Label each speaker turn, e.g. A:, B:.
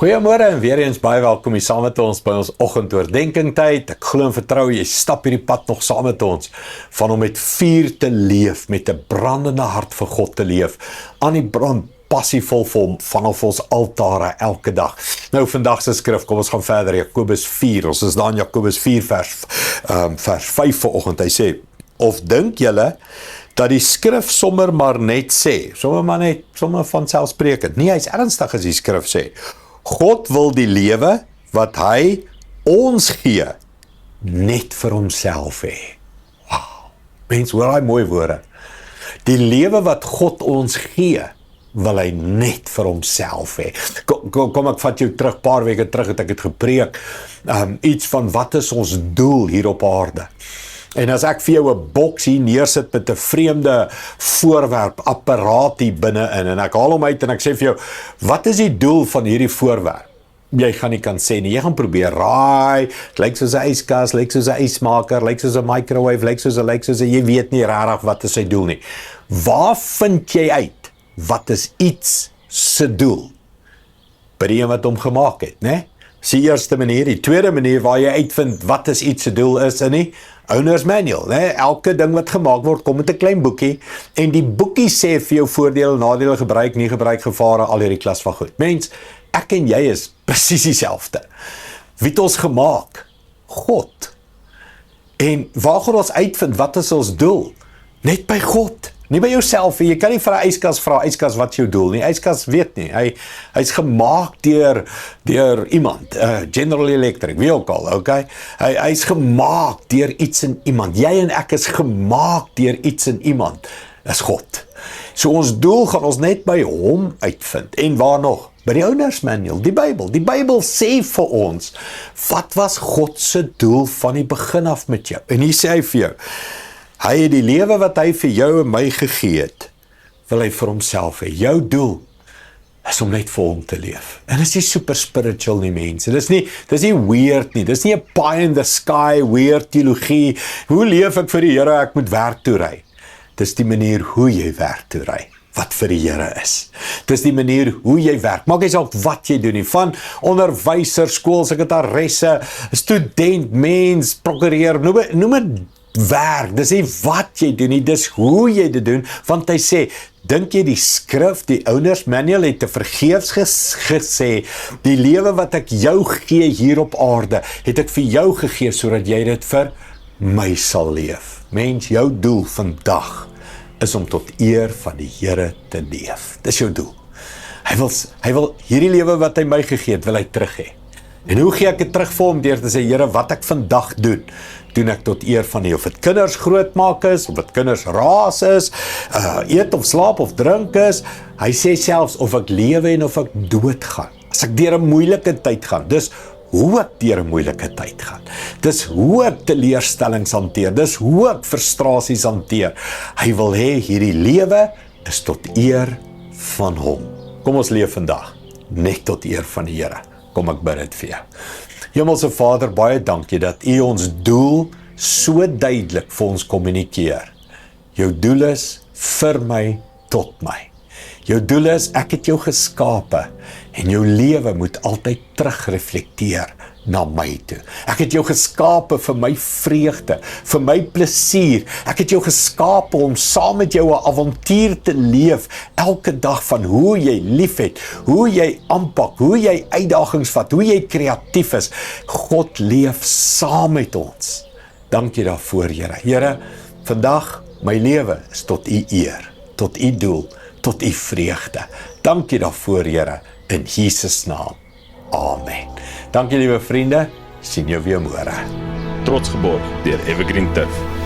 A: Goeiemôre en weer eens baie welkom hier saam met ons by ons oggendoordenkingtyd. Ek glo en vertrou jy stap hierdie pad nog saam met ons van om met vuur te leef, met 'n brandende hart vir God te leef, aan die brand passievol vir hom vanaf ons altare elke dag. Nou vandag se skrif, kom ons gaan verder, Jakobus 4. Ons is daar in Jakobus 4 vers 5 vanoggend. Hy sê: "Of dink julle dat die skrif sommer maar net sê, sommer van selfsprekend. Nee, hy's ernstig as die skrif sê. God wil die lewe wat hy ons gee, net vir homself hê." Wow. Mens, hoor daai mooi woorde. Die lewe wat God ons gee, wil hy net vir homself hê. Kom ek vat jou terug, paar weke terug het ek het gepreek, iets van wat is ons doel hier op aarde. En as ek vir jou 'n boks hier neersit met 'n vreemde voorwerp, apparaat hier binne-in, en ek haal hom uit en ek sê vir jou, wat is die doel van hierdie voorwerp? Jy gaan nie kan sê nie, jy gaan probeer raai, het lyk soos 'n yskas, lyk soos 'n ysmaker, lyk soos 'n microwave, lyk soos 'n, jy weet nie regtig wat is sy doel nie. Waar vind jy uit, wat is iets se doel? By die een wat hom gemaak het, né? Dis die eerste manier. Die tweede manier waar jy uitvind wat is iets se doel is in die Owner's Manual, né? Elke ding wat gemaak word, kom met 'n klein boekie, en die boekie sê vir jou voordele, nadele, gebruik, nie gebruik, gevare, al hierdie klas van goed. Mens, ek en jy is presies dieselfde. Wie het ons gemaak? God. En waar gaan ons uitvind, wat is ons doel? Net by God. Nie by jouself. Jy kan nie vir 'n yskas vra, yskas, wat is jou doel nie? Yskas weet nie. Hy's gemaak deur iemand, General Electric, wie ook al, okay? Hy's gemaak deur iets in iemand. Jy en ek is gemaak deur iets in iemand. Dis God. So ons doel gaan ons net by hom uitvind. En waar nog? By die Owner's Manual, die Bybel. Die Bybel sê vir ons, wat was God se doel van die begin af met jou? En hier sê hy vir jou, hy het die lewe wat hy vir jou en my gegee het, wil hy vir homself hê. Jou doel is om net vir hom te leef. En dit is nie super spiritual nie, mense. Dis nie weird nie. Dis nie 'n pie in the sky weird teologie. Hoe leef ek vir die Here? Ek moet werk toe ry. Dis die manier hoe jy werk toe ry, wat vir die Here is. Dis die manier hoe jy werk. Maak nie saak wat jy doen nie. Van onderwyser, skoolsekretaresse, student, mens, prokureur, noem dit werk. Dis nie wat jy doen nie, dis hoe jy dit doen, want hy sê, dink jy die skrif, die Owner's Manual het te vergeefs gesê, die lewe wat ek jou gee hier op aarde, het ek vir jou gegee, sodat jy dit vir my sal leef. Mens, jou doel vandag is om tot eer van die Here te leef. Dis jou doel. Hy wil hierdie lewe wat hy my gegee het, wil hy terug hê. En hoe gee ek dit terug vir hom? Deur te sê, Here, wat ek vandag doen ek tot eer van U. Of dit kinders grootmaak is, of dit kinders raas is, eet of slaap of drink is. Hy sê selfs of ek lewe en of ek dood gaan. As ek deur 'n moeilike tyd gaan, dis hoe ek deur 'n moeilike tyd gaan. Dis hoe ek teleurstellings hanteer. Dis hoe ek frustrasies hanteer. Hy wil hê hierdie lewe is tot eer van hom. Kom ons leef vandag net tot eer van die Here. Kom ek bid dit vir jou. Hemelse Vader, baie dankie dat U ons doel so duidelik vir ons kommunikeer. Jou doel is vir my tot my. Jou doel is, ek het jou geskape en jou lewe moet altyd terugreflekteer na my toe. Ek het jou geskape vir my vreugde, vir my plesier. Ek het jou geskape om saam met jou 'n avontuur te leef, elke dag, van hoe jy liefhet, hoe jy aanpak, hoe jy uitdagings vat, hoe jy kreatief is. God leef saam met ons. Dankie daarvoor, Here. Here, vandag, my lewe is tot U eer, tot U doel, tot U vreugde. Dankie daarvoor, Here, in Jesus naam. Amen. Dankie, liewe vriende. Sien jou weer môre.
B: Trots geborg deur Evergreen Turf.